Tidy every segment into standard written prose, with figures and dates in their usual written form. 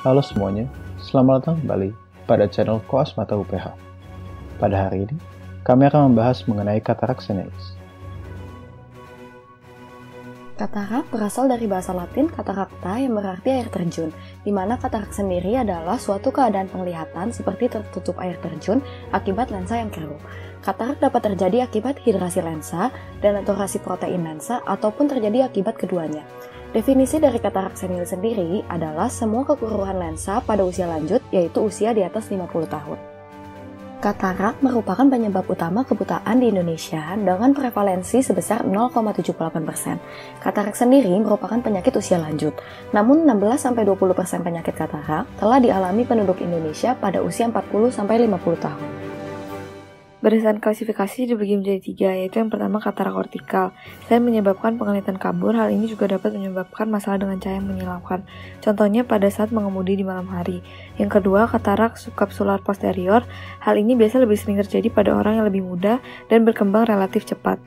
Halo semuanya, selamat datang kembali pada channel Koas Mata UPH. Pada hari ini, kami akan membahas mengenai katarak senilis. Katarak berasal dari bahasa Latin katarakta yang berarti air terjun, di mana katarak sendiri adalah suatu keadaan penglihatan seperti tertutup air terjun akibat lensa yang keruh. Katarak dapat terjadi akibat hidrasi lensa, denaturasi protein lensa, ataupun terjadi akibat keduanya. Definisi dari katarak senil sendiri adalah semua kekeruhan lensa pada usia lanjut, yaitu usia di atas 50 tahun. Katarak merupakan penyebab utama kebutaan di Indonesia dengan prevalensi sebesar 0,78%. Katarak sendiri merupakan penyakit usia lanjut, namun 16-20% penyakit katarak telah dialami penduduk Indonesia pada usia 40-50 tahun. Berdasarkan klasifikasi dibagi menjadi 3, yaitu yang pertama katarak kortikal. Selain menyebabkan penglihatan kabur, hal ini juga dapat menyebabkan masalah dengan cahaya yang menyilaukan. Contohnya pada saat mengemudi di malam hari. Yang kedua, katarak subkapsular posterior. Hal ini biasa lebih sering terjadi pada orang yang lebih muda dan berkembang relatif cepat.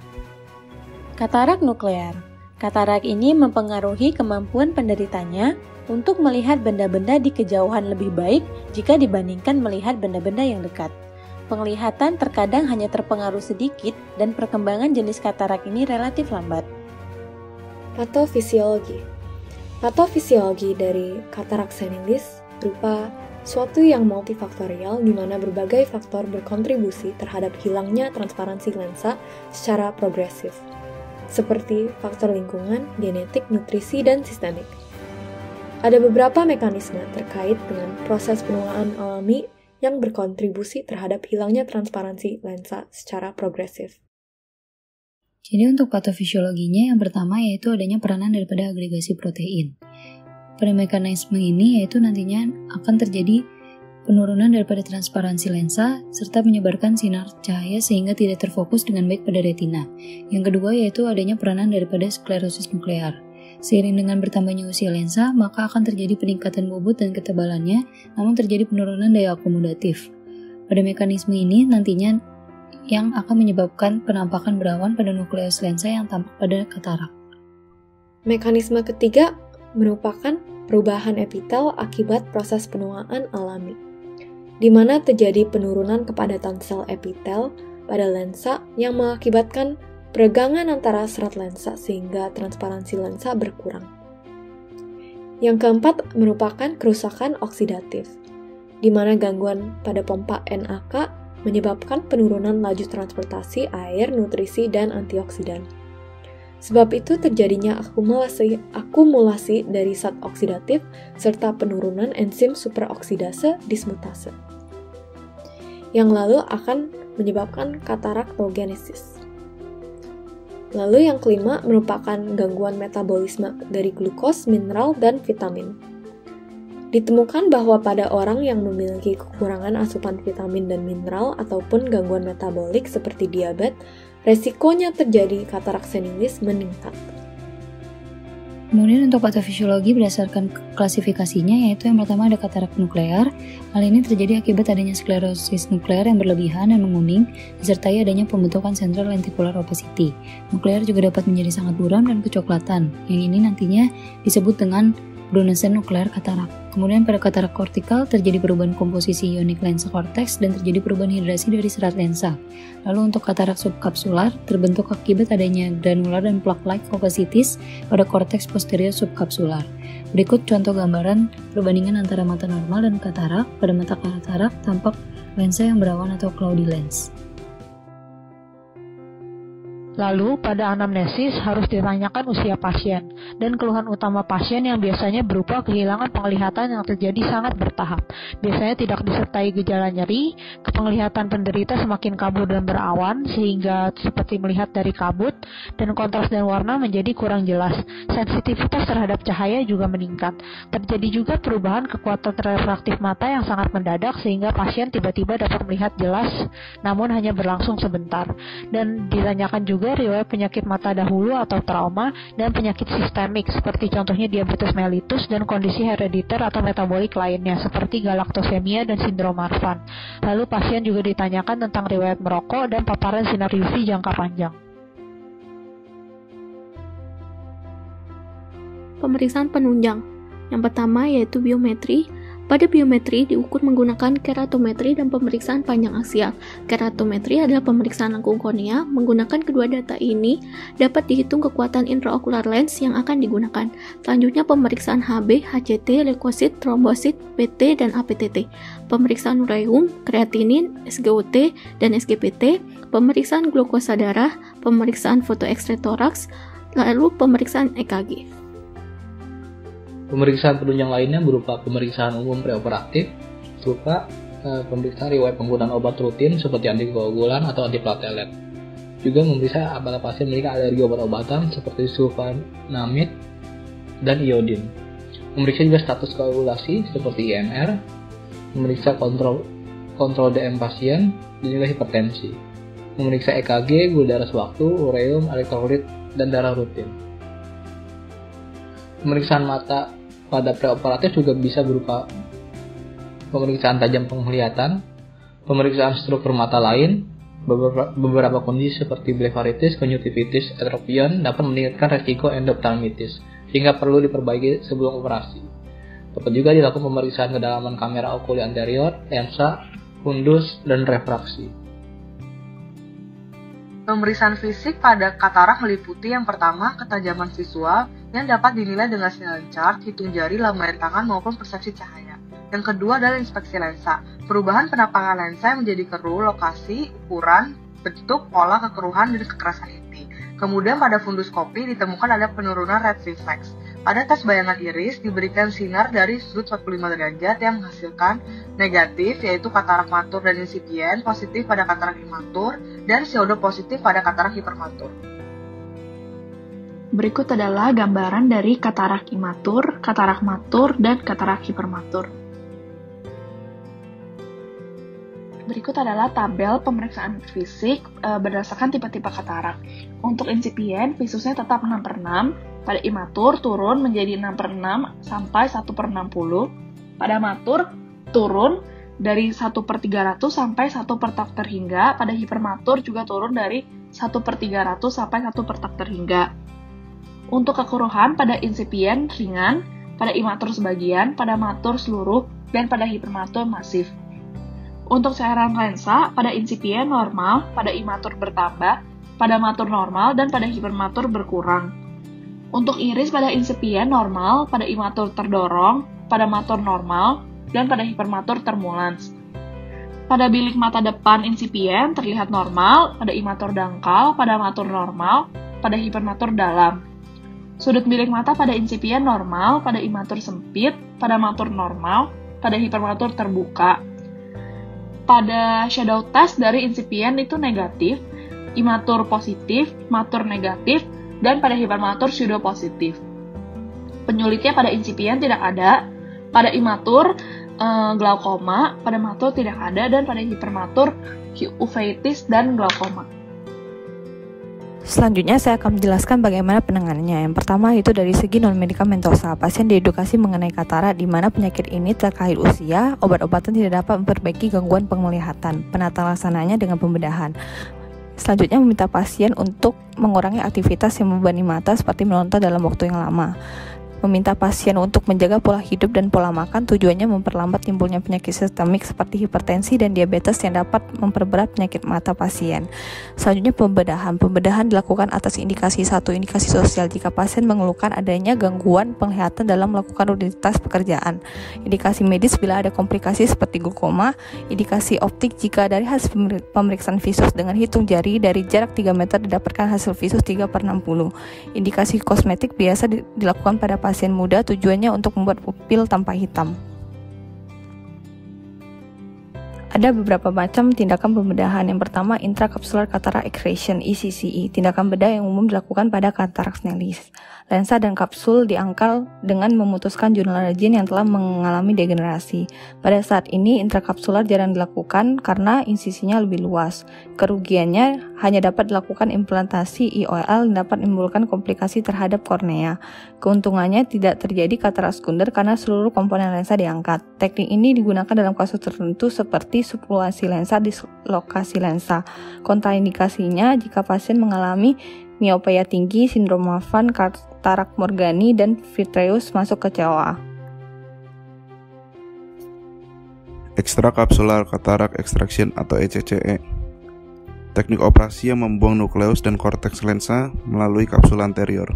Katarak nuklear. Katarak ini mempengaruhi kemampuan penderitanya untuk melihat benda-benda di kejauhan lebih baik jika dibandingkan melihat benda-benda yang dekat. Penglihatan terkadang hanya terpengaruh sedikit dan perkembangan jenis katarak ini relatif lambat. Patofisiologi. Patofisiologi dari katarak senilis berupa suatu yang multifaktorial di mana berbagai faktor berkontribusi terhadap hilangnya transparansi lensa secara progresif, seperti faktor lingkungan, genetik, nutrisi, dan sistemik. Ada beberapa mekanisme terkait dengan proses penuaan alami yang berkontribusi terhadap hilangnya transparansi lensa secara progresif. Jadi untuk patofisiologinya yang pertama yaitu adanya peranan daripada agregasi protein. Pada mekanisme ini yaitu nantinya akan terjadi penurunan daripada transparansi lensa serta menyebarkan sinar cahaya sehingga tidak terfokus dengan baik pada retina. Yang kedua yaitu adanya peranan daripada sklerosis nuklear. Seiring dengan bertambahnya usia lensa, maka akan terjadi peningkatan bobot dan ketebalannya, namun terjadi penurunan daya akomodatif. Pada mekanisme ini nantinya yang akan menyebabkan penampakan berawan pada nukleus lensa yang tampak pada katarak. Mekanisme ketiga merupakan perubahan epitel akibat proses penuaan alami, di mana terjadi penurunan kepadatan sel epitel pada lensa yang mengakibatkan peregangan antara serat lensa sehingga transparansi lensa berkurang. Yang keempat merupakan kerusakan oksidatif, di mana gangguan pada pompa NAK menyebabkan penurunan laju transportasi air, nutrisi, dan antioksidan. Sebab itu terjadinya akumulasi dari zat oksidatif serta penurunan enzim superoksidase dismutase, yang lalu akan menyebabkan kataraktogenesis. Lalu yang kelima merupakan gangguan metabolisme dari glukos, mineral, dan vitamin. Ditemukan bahwa pada orang yang memiliki kekurangan asupan vitamin dan mineral ataupun gangguan metabolik seperti diabetes, resikonya terjadi katarak senilis meningkat. Kemudian untuk patofisiologi berdasarkan klasifikasinya yaitu yang pertama ada katarak nuklear. Hal ini terjadi akibat adanya sklerosis nuklear yang berlebihan dan menguning disertai adanya pembentukan central lenticular opacity. Nuklear juga dapat menjadi sangat buram dan kecoklatan. Yang ini nantinya disebut dengan brunesen nuklear katarak. Kemudian pada katarak kortikal terjadi perubahan komposisi ionik lensa korteks dan terjadi perubahan hidrasi dari serat lensa. Lalu untuk katarak subkapsular terbentuk akibat adanya granular dan plaque-like opacities pada korteks posterior subkapsular. Berikut contoh gambaran perbandingan antara mata normal dan katarak. Pada mata katarak tampak lensa yang berawan atau cloudy lens. Lalu, pada anamnesis harus ditanyakan usia pasien dan keluhan utama pasien yang biasanya berupa kehilangan penglihatan yang terjadi sangat bertahap. Biasanya tidak disertai gejala nyeri, penglihatan penderita semakin kabur dan berawan sehingga seperti melihat dari kabut, dan kontras dan warna menjadi kurang jelas. Sensitivitas terhadap cahaya juga meningkat. Terjadi juga perubahan kekuatan refraktif mata yang sangat mendadak sehingga pasien tiba-tiba dapat melihat jelas namun hanya berlangsung sebentar. Dan ditanyakan juga riwayat penyakit mata dahulu atau trauma dan penyakit sistemik seperti contohnya diabetes mellitus dan kondisi herediter atau metabolik lainnya seperti galaktosemia dan sindrom Marfan. Lalu pasien juga ditanyakan tentang riwayat merokok dan paparan sinar UV jangka panjang. Pemeriksaan penunjang. Yang pertama yaitu biometri Pada biometri diukur menggunakan keratometri dan pemeriksaan panjang aksial. Keratometri adalah pemeriksaan lengkung kornea. Menggunakan kedua data ini dapat dihitung kekuatan intraocular lens yang akan digunakan. Selanjutnya pemeriksaan HB, HCT, leukosit, trombosit, PT, dan APTT. Pemeriksaan ureum, kreatinin, SGOT, dan SGPT. Pemeriksaan glukosa darah, pemeriksaan foto X-ray toraks, lalu pemeriksaan EKG. Pemeriksaan penunjang lainnya berupa pemeriksaan umum preoperatif, berupa pemeriksaan riwayat penggunaan obat rutin seperti antikoagulan atau antiplatelet. Juga memeriksa apakah pasien memiliki alergi obat-obatan seperti sulfonamid dan iodin. Memeriksa juga status koagulasi seperti IMR, memeriksa kontrol DM pasien, dan juga hipertensi. Memeriksa EKG, gula darah sewaktu, ureum, elektrolit, dan darah rutin. Pemeriksaan mata pada preoperatif juga bisa berupa pemeriksaan tajam penglihatan, pemeriksaan struktur mata lain, beberapa kondisi seperti blefaritis, konjungtivitis, etropion dapat meningkatkan resiko endophthalmitis, sehingga perlu diperbaiki sebelum operasi. Dapat juga dilakukan pemeriksaan kedalaman kamera okuli anterior, lensa, fundus, dan refraksi. Pemeriksaan fisik pada katarak meliputi yang pertama, ketajaman visual yang dapat dinilai dengan Snellen chart, hitung jari, lambaian tangan maupun persepsi cahaya. Yang kedua adalah inspeksi lensa, perubahan penampakan lensa yang menjadi keruh, lokasi, ukuran, bentuk, pola kekeruhan, dan kekerasan inti. Kemudian pada funduskopi ditemukan ada penurunan red reflex. Pada tes bayangan iris diberikan sinar dari sudut 45 derajat yang menghasilkan negatif, yaitu katarak matur dan insipien, positif pada katarak imatur, dan pseudopositif pada katarak hipermatur. Berikut adalah gambaran dari katarak imatur, katarak matur, dan katarak hipermatur. Berikut adalah tabel pemeriksaan fisik berdasarkan tipe-tipe katarak. Untuk insipien, visusnya tetap 6/6, pada imatur turun menjadi 6/6 sampai 1/60, pada matur turun dari 1/300 sampai 1 per tak terhingga, pada hipermatur juga turun dari 1/300 sampai 1 per tak terhingga. Untuk kekeruhan pada insipien ringan, pada imatur sebagian, pada matur seluruh, dan pada hipermatur masif. Untuk cairan lensa, pada insipien normal, pada imatur bertambah, pada matur normal, dan pada hipermatur berkurang. Untuk iris pada insipien normal, pada imatur terdorong, pada matur normal, dan pada hipermatur termulans. Pada bilik mata depan insipien terlihat normal, pada imatur dangkal, pada matur normal, pada hipermatur dalam. Sudut bilik mata pada insipien normal, pada imatur sempit, pada matur normal, pada hipermatur terbuka. Pada shadow test dari insipien itu negatif, imatur positif, matur negatif, dan pada hipermatur pseudo positif. Penyulitnya pada insipien tidak ada, pada imatur glaukoma, pada matur tidak ada, dan pada hipermatur uveitis dan glaukoma. Selanjutnya saya akan menjelaskan bagaimana penanganannya. Yang pertama itu dari segi non-medikamentosa. Pasien diedukasi mengenai katarak di mana penyakit ini terkait usia, obat-obatan tidak dapat memperbaiki gangguan penglihatan. Penata laksananya dengan pembedahan. Selanjutnya meminta pasien untuk mengurangi aktivitas yang membebani mata seperti menonton dalam waktu yang lama. Meminta pasien untuk menjaga pola hidup dan pola makan, tujuannya memperlambat timbulnya penyakit sistemik seperti hipertensi dan diabetes yang dapat memperberat penyakit mata pasien. Selanjutnya pembedahan. Pembedahan dilakukan atas indikasi 1, indikasi sosial jika pasien mengeluhkan adanya gangguan penglihatan dalam melakukan rutinitas pekerjaan. Indikasi medis bila ada komplikasi seperti glaukoma. Indikasi optik jika dari hasil pemeriksaan visus dengan hitung jari dari jarak 3 meter didapatkan hasil visus 3/60. Indikasi kosmetik biasa dilakukan pada pasien muda, tujuannya untuk membuat pupil tampak hitam. Ada beberapa macam tindakan pembedahan. Yang pertama, intracapsular cataract accretion (ICCE), tindakan bedah yang umum dilakukan pada katarak Snellis. Lensa dan kapsul diangkal dengan memutuskan jurnal rejin yang telah mengalami degenerasi. Pada saat ini, intrakapsular jarang dilakukan karena insisinya lebih luas. Kerugiannya hanya dapat dilakukan implantasi IOL yang dapat menimbulkan komplikasi terhadap kornea. Keuntungannya tidak terjadi katarak sekunder karena seluruh komponen lensa diangkat. Teknik ini digunakan dalam kasus tertentu seperti supulasi lensa, dislokasi lensa. Kontraindikasinya jika pasien mengalami miopia tinggi, sindrom Marfan, katarak Morgani, dan vitreous masuk ke COA. Extracapsular cataract extraction atau ECCE. Teknik operasi yang membuang nukleus dan korteks lensa melalui kapsul anterior.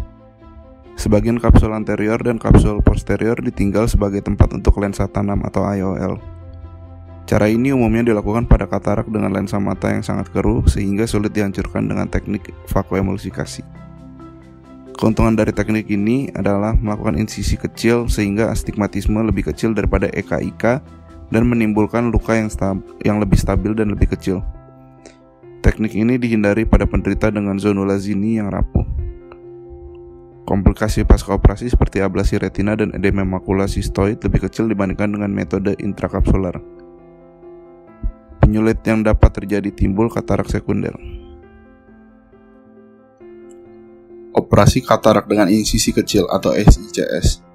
Sebagian kapsul anterior dan kapsul posterior ditinggal sebagai tempat untuk lensa tanam atau IOL. Cara ini umumnya dilakukan pada katarak dengan lensa mata yang sangat keruh sehingga sulit dihancurkan dengan teknik vakuemulsifikasi. Keuntungan dari teknik ini adalah melakukan insisi kecil sehingga astigmatisme lebih kecil daripada EKIK dan menimbulkan luka yang lebih stabil dan lebih kecil. Teknik ini dihindari pada penderita dengan zonula zini yang rapuh. Komplikasi pasca operasi seperti ablasi retina dan edema makula sistoid lebih kecil dibandingkan dengan metode intrakapsular. Penyulit yang dapat terjadi timbul katarak sekunder. Operasi katarak dengan insisi kecil atau SICS.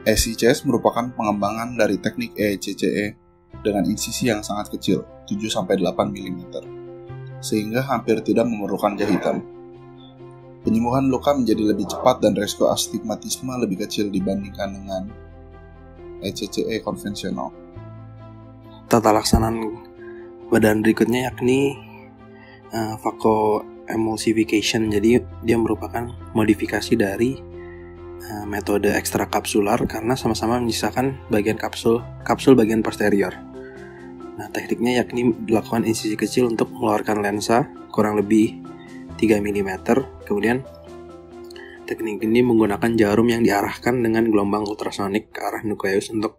SICS merupakan pengembangan dari teknik ECCE dengan insisi yang sangat kecil, 7-8 mm, sehingga hampir tidak memerlukan jahitan. Penyembuhan luka menjadi lebih cepat dan resiko astigmatisme lebih kecil dibandingkan dengan ECCE konvensional. Tata laksanaan badan berikutnya yakni vakuemulsification. Jadi dia merupakan modifikasi dari metode ekstrakapsular karena sama-sama menyisakan bagian kapsul bagian posterior. Nah, tekniknya yakni dilakukan insisi kecil untuk mengeluarkan lensa kurang lebih 3 mm. Kemudian teknik ini menggunakan jarum yang diarahkan dengan gelombang ultrasonik ke arah nukleus untuk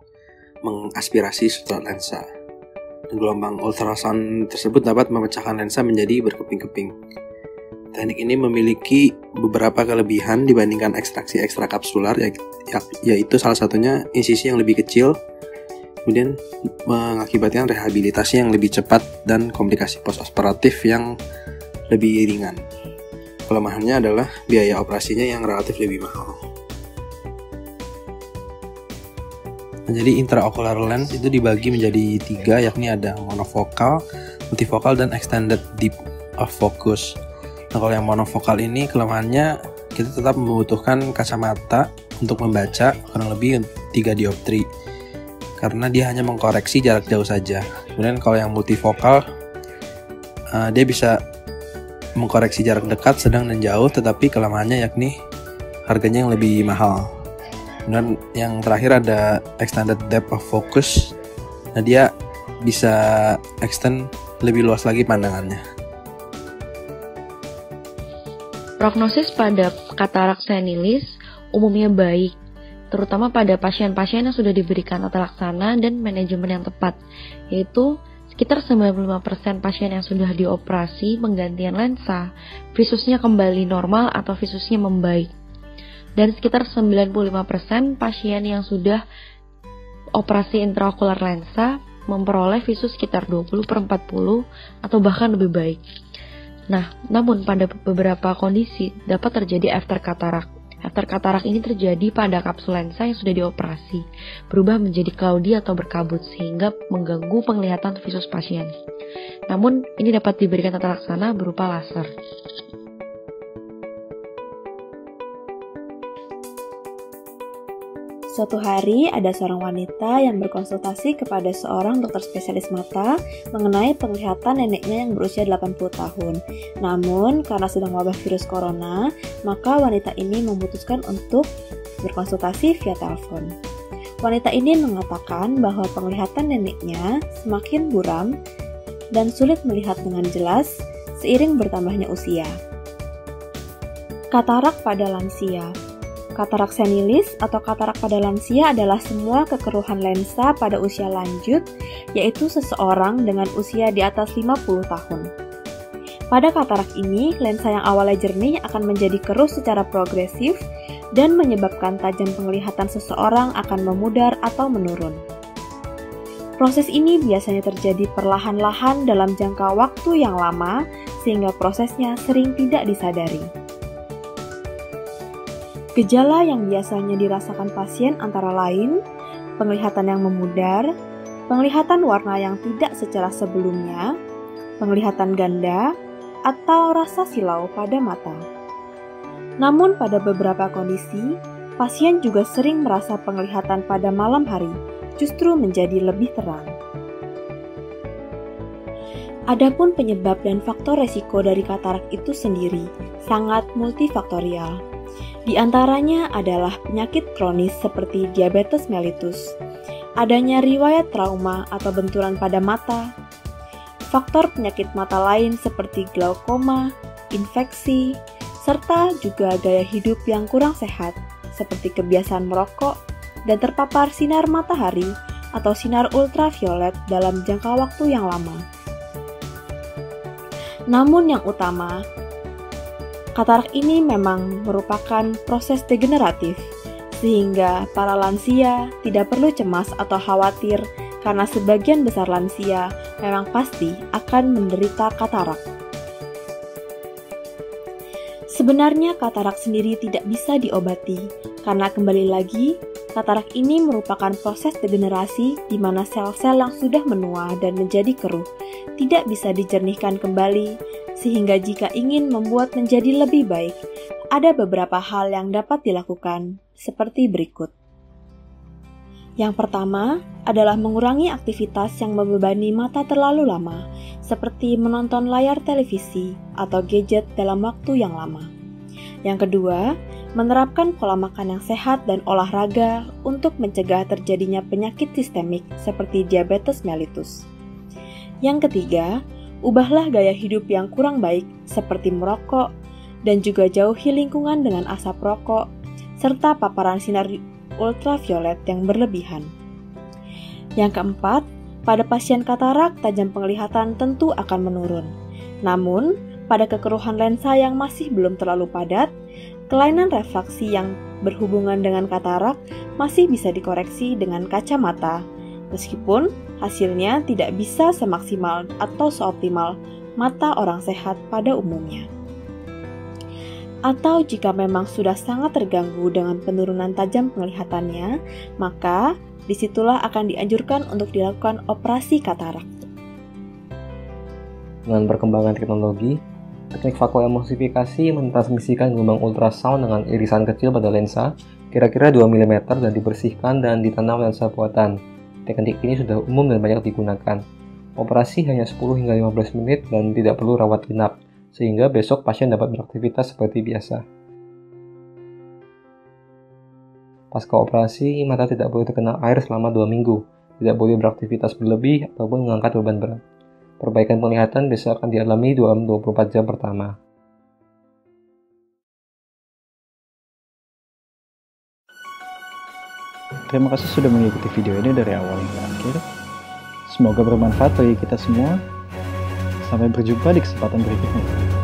mengaspirasi substrat lensa. Gelombang ultrasound tersebut dapat memecahkan lensa menjadi berkeping-keping. Teknik ini memiliki beberapa kelebihan dibandingkan ekstraksi ekstrakapsular, yaitu salah satunya insisi yang lebih kecil, kemudian mengakibatkan rehabilitasi yang lebih cepat dan komplikasi postoperatif yang lebih ringan. Kelemahannya adalah biaya operasinya yang relatif lebih mahal. Jadi intraocular lens itu dibagi menjadi 3, yakni ada monofokal, multifokal, dan extended depth of focus. Nah, kalau yang monofokal ini kelemahannya kita tetap membutuhkan kacamata untuk membaca kurang lebih 3 dioptri karena dia hanya mengkoreksi jarak jauh saja. Kemudian kalau yang multifokal dia bisa mengkoreksi jarak dekat, sedang, dan jauh, tetapi kelemahannya yakni harganya yang lebih mahal. Dan yang terakhir ada extended depth of focus. Nah, dia bisa extend lebih luas lagi pandangannya. Prognosis pada katarak senilis umumnya baik, terutama pada pasien-pasien yang sudah diberikan tata laksana dan manajemen yang tepat, yaitu sekitar 95% pasien yang sudah dioperasi penggantian lensa, visusnya kembali normal atau visusnya membaik. Dan sekitar 95% pasien yang sudah operasi intraokular lensa memperoleh visus sekitar 20/40 atau bahkan lebih baik. Nah, namun pada beberapa kondisi dapat terjadi after katarak. After katarak ini terjadi pada kapsul lensa yang sudah dioperasi, berubah menjadi cloudy atau berkabut sehingga mengganggu penglihatan visus pasien. Namun, ini dapat diberikan tata laksana berupa laser. Suatu hari, ada seorang wanita yang berkonsultasi kepada seorang dokter spesialis mata mengenai penglihatan neneknya yang berusia 80 tahun. Namun, karena sedang wabah virus corona, maka wanita ini memutuskan untuk berkonsultasi via telepon. Wanita ini mengatakan bahwa penglihatan neneknya semakin buram dan sulit melihat dengan jelas seiring bertambahnya usia. Katarak pada lansia. Katarak senilis atau katarak pada lansia adalah semua kekeruhan lensa pada usia lanjut, yaitu seseorang dengan usia di atas 50 tahun. Pada katarak ini, lensa yang awalnya jernih akan menjadi keruh secara progresif dan menyebabkan tajam penglihatan seseorang akan memudar atau menurun. Proses ini biasanya terjadi perlahan-lahan dalam jangka waktu yang lama, sehingga prosesnya sering tidak disadari. Gejala yang biasanya dirasakan pasien antara lain penglihatan yang memudar, penglihatan warna yang tidak secerah sebelumnya, penglihatan ganda, atau rasa silau pada mata. Namun pada beberapa kondisi, pasien juga sering merasa penglihatan pada malam hari justru menjadi lebih terang. Adapun penyebab dan faktor resiko dari katarak itu sendiri sangat multifaktorial. Di antaranya adalah penyakit kronis seperti diabetes mellitus, adanya riwayat trauma atau benturan pada mata, faktor penyakit mata lain seperti glaukoma, infeksi, serta juga gaya hidup yang kurang sehat seperti kebiasaan merokok dan terpapar sinar matahari atau sinar ultraviolet dalam jangka waktu yang lama. Namun yang utama, katarak ini memang merupakan proses degeneratif, sehingga para lansia tidak perlu cemas atau khawatir karena sebagian besar lansia memang pasti akan menderita katarak. Sebenarnya katarak sendiri tidak bisa diobati, karena kembali lagi, katarak ini merupakan proses degenerasi di mana sel-sel yang sudah menua dan menjadi keruh tidak bisa dijernihkan kembali, sehingga jika ingin membuat menjadi lebih baik, ada beberapa hal yang dapat dilakukan, seperti berikut. Yang pertama adalah mengurangi aktivitas yang membebani mata terlalu lama, seperti menonton layar televisi atau gadget dalam waktu yang lama. Yang kedua, menerapkan pola makan yang sehat dan olahraga untuk mencegah terjadinya penyakit sistemik seperti diabetes mellitus. Yang ketiga, ubahlah gaya hidup yang kurang baik seperti merokok dan juga jauhi lingkungan dengan asap rokok serta paparan sinar ultraviolet yang berlebihan. Yang keempat, pada pasien katarak tajam penglihatan tentu akan menurun. Namun, pada kekeruhan lensa yang masih belum terlalu padat, kelainan refraksi yang berhubungan dengan katarak masih bisa dikoreksi dengan kacamata, meskipun hasilnya tidak bisa semaksimal atau seoptimal mata orang sehat pada umumnya. Atau jika memang sudah sangat terganggu dengan penurunan tajam penglihatannya, maka disitulah akan dianjurkan untuk dilakukan operasi katarak. Dengan perkembangan teknologi, teknik vakoemulsifikasi mentransmisikan gelombang ultrasound dengan irisan kecil pada lensa, kira-kira 2 mm dan dibersihkan dan ditanam lensa buatan. Teknik ini sudah umum dan banyak digunakan. Operasi hanya 10 hingga 15 menit dan tidak perlu rawat inap, sehingga besok pasien dapat beraktivitas seperti biasa. Pasca operasi, mata tidak boleh terkena air selama 2 minggu, tidak boleh beraktivitas berlebih ataupun mengangkat beban berat. Perbaikan penglihatan biasa akan dialami dalam 24 jam pertama. Terima kasih sudah mengikuti video ini dari awal hingga akhir. Semoga bermanfaat bagi kita semua. Sampai berjumpa di kesempatan berikutnya.